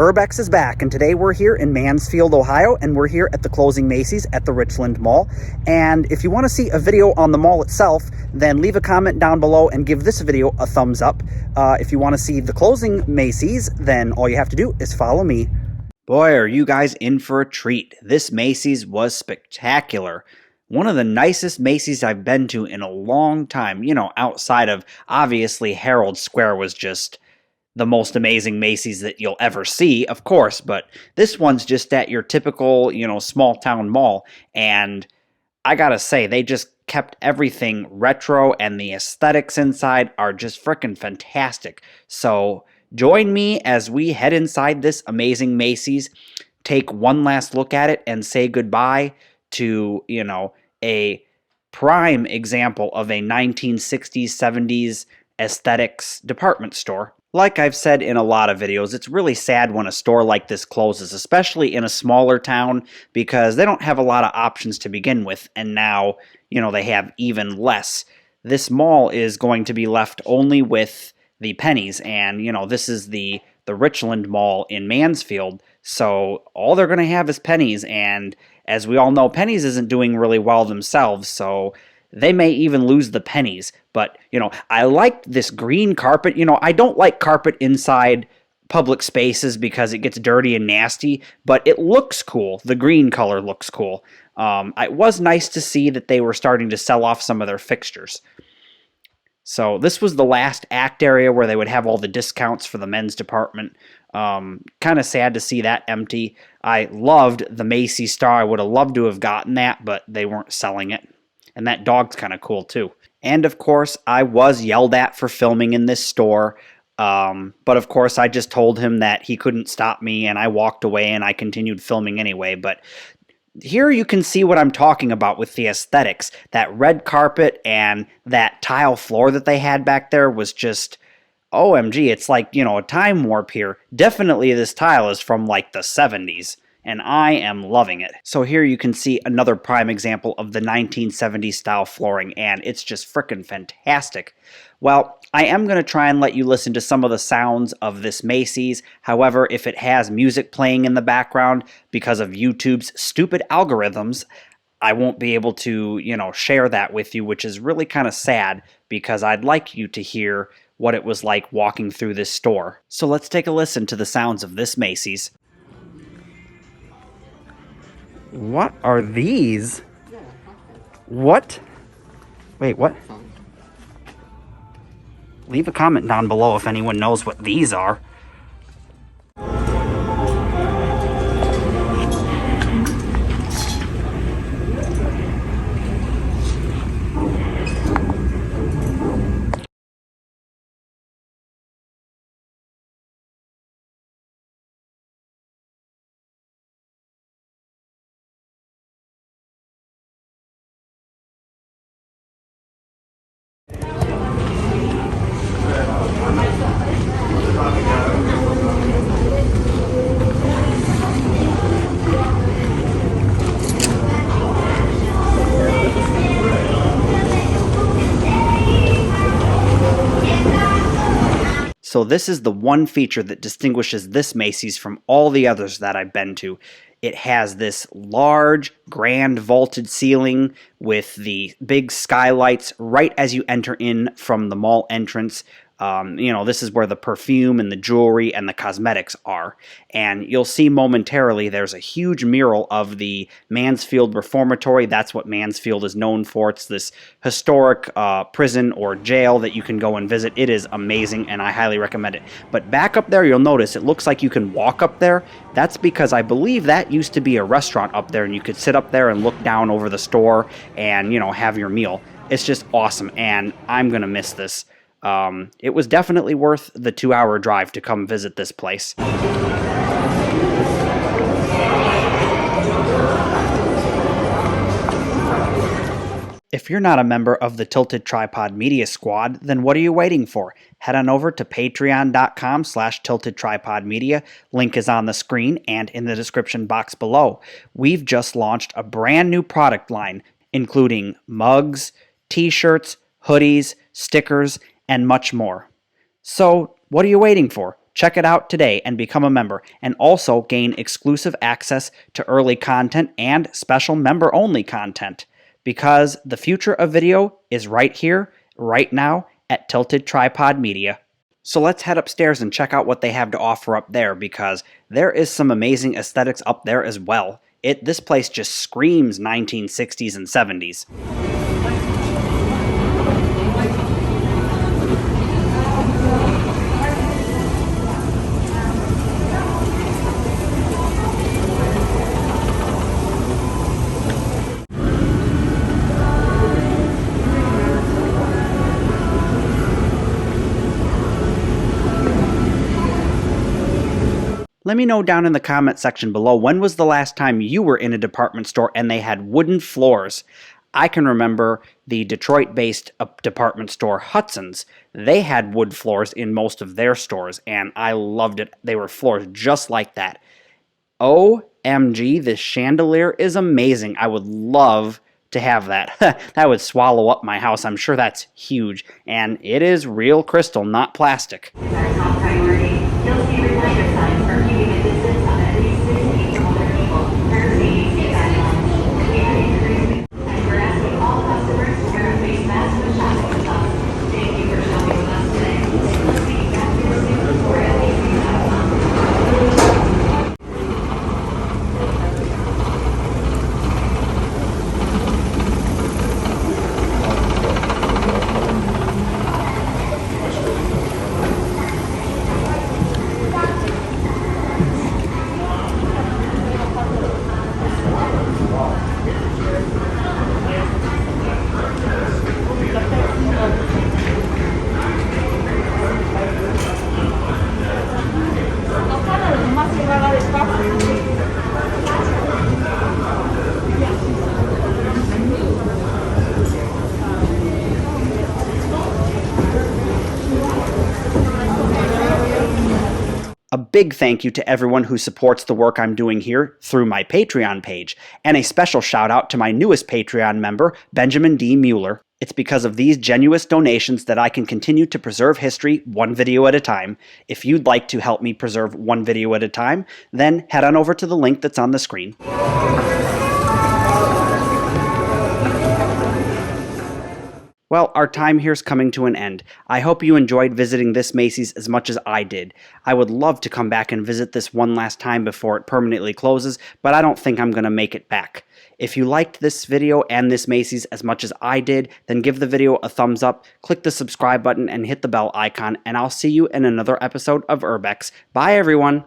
Urbex is back, and today we're here in Mansfield, Ohio, and we're here at the closing Macy's at the Richland Mall. And if you want to see a video on the mall itself, then leave a comment down below and give this video a thumbs up. If you want to see the closing Macy's, then all you have to do is follow me. Boy, are you guys in for a treat. This Macy's was spectacular. One of the nicest Macy's I've been to in a long time. You know, outside of, obviously, Herald Square was just the most amazing Macy's that you'll ever see, of course, but this one's just at your typical, small town mall, and I gotta say, they just kept everything retro, and the aesthetics inside are just frickin' fantastic. So join me as we head inside this amazing Macy's, take one last look at it, and say goodbye to, a prime example of a 1960s, 70s aesthetics department store. Like I've said in a lot of videos, it's really sad when a store like this closes, especially in a smaller town, because they don't have a lot of options to begin with, and now, they have even less. This mall is going to be left only with the pennies, and, this is the Richland Mall in Mansfield, so all they're going to have is pennies, and as we all know, pennies isn't doing really well themselves, so they may even lose the pennies. But, I like this green carpet. I don't like carpet inside public spaces because it gets dirty and nasty, but it looks cool. The green color looks cool. It was nice to see that they were starting to sell off some of their fixtures. So this was the last act area where they would have all the discounts for the men's department. Kind of sad to see that empty. I loved the Macys Star. I would have loved to have gotten that, but they weren't selling it. And that dog's kind of cool, too. And, of course, I was yelled at for filming in this store. But, of course, I just told him that he couldn't stop me, and I walked away, and I continued filming anyway. But here you can see what I'm talking about with the aesthetics. That red carpet and that tile floor that they had back there was just, OMG, it's like, a time warp here. Definitely this tile is from, like, the 70s. And I am loving it. So here you can see another prime example of the 1970s style flooring, and it's just frickin' fantastic. Well, I am going to try and let you listen to some of the sounds of this Macy's. However, if it has music playing in the background because of YouTube's stupid algorithms, I won't be able to, share that with you, which is really kind of sad because I'd like you to hear what it was like walking through this store. So let's take a listen to the sounds of this Macy's. What are these? What? Wait, what? Leave a comment down below if anyone knows what these are. So this is the one feature that distinguishes this Macy's from all the others that I've been to. It has this large, grand vaulted ceiling with the big skylights right as you enter in from the mall entrance. This is where the perfume and the jewelry and the cosmetics are. And you'll see momentarily there's a huge mural of the Mansfield Reformatory. That's what Mansfield is known for. It's this historic prison or jail that you can go and visit. It is amazing, and I highly recommend it. But back up there, you'll notice it looks like you can walk up there. That's because I believe that used to be a restaurant up there, and you could sit up there and look down over the store and, have your meal. It's just awesome, and I'm going to miss this. It was definitely worth the 2-hour drive to come visit this place. If you're not a member of the Tilted Tripod Media Squad, then what are you waiting for? Head on over to patreon.com/tiltedtripodmedia. Link is on the screen and in the description box below. We've just launched a brand new product line, including mugs, t-shirts, hoodies, stickers, and much more. So, what are you waiting for? Check it out today and become a member, and also gain exclusive access to early content and special member-only content, because the future of video is right here, right now, at Tilted Tripod Media. So let's head upstairs and check out what they have to offer up there, because there is some amazing aesthetics up there as well. This place just screams 1960s and 70s. Let me know down in the comment section below, when was the last time you were in a department store and they had wooden floors? I can remember the Detroit-based department store Hudson's. They had wood floors in most of their stores, and I loved it. They were floors just like that. OMG, this chandelier is amazing. I would love to have that. That would swallow up my house. I'm sure that's huge. And it is real crystal, not plastic. Our top priority. You'll see reminder signs for keeping a distance of at least 6 feet from other people per CDC guidelines. We are increasing, and we're asking all customers to wear a face mask when shopping with us. Thank you for shopping with us today. Let's see Macys Tour at Macys.com. A big thank you to everyone who supports the work I'm doing here through my Patreon page, and a special shout out to my newest Patreon member, Benjamin D. Mueller. It's because of these generous donations that I can continue to preserve history one video at a time. If you'd like to help me preserve one video at a time, then head on over to the link that's on the screen. Well, our time here's coming to an end. I hope you enjoyed visiting this Macys as much as I did. I would love to come back and visit this one last time before it permanently closes, but I don't think I'm going to make it back. If you liked this video and this Macys as much as I did, then give the video a thumbs up, click the subscribe button, and hit the bell icon, and I'll see you in another episode of Urbex. Bye, everyone!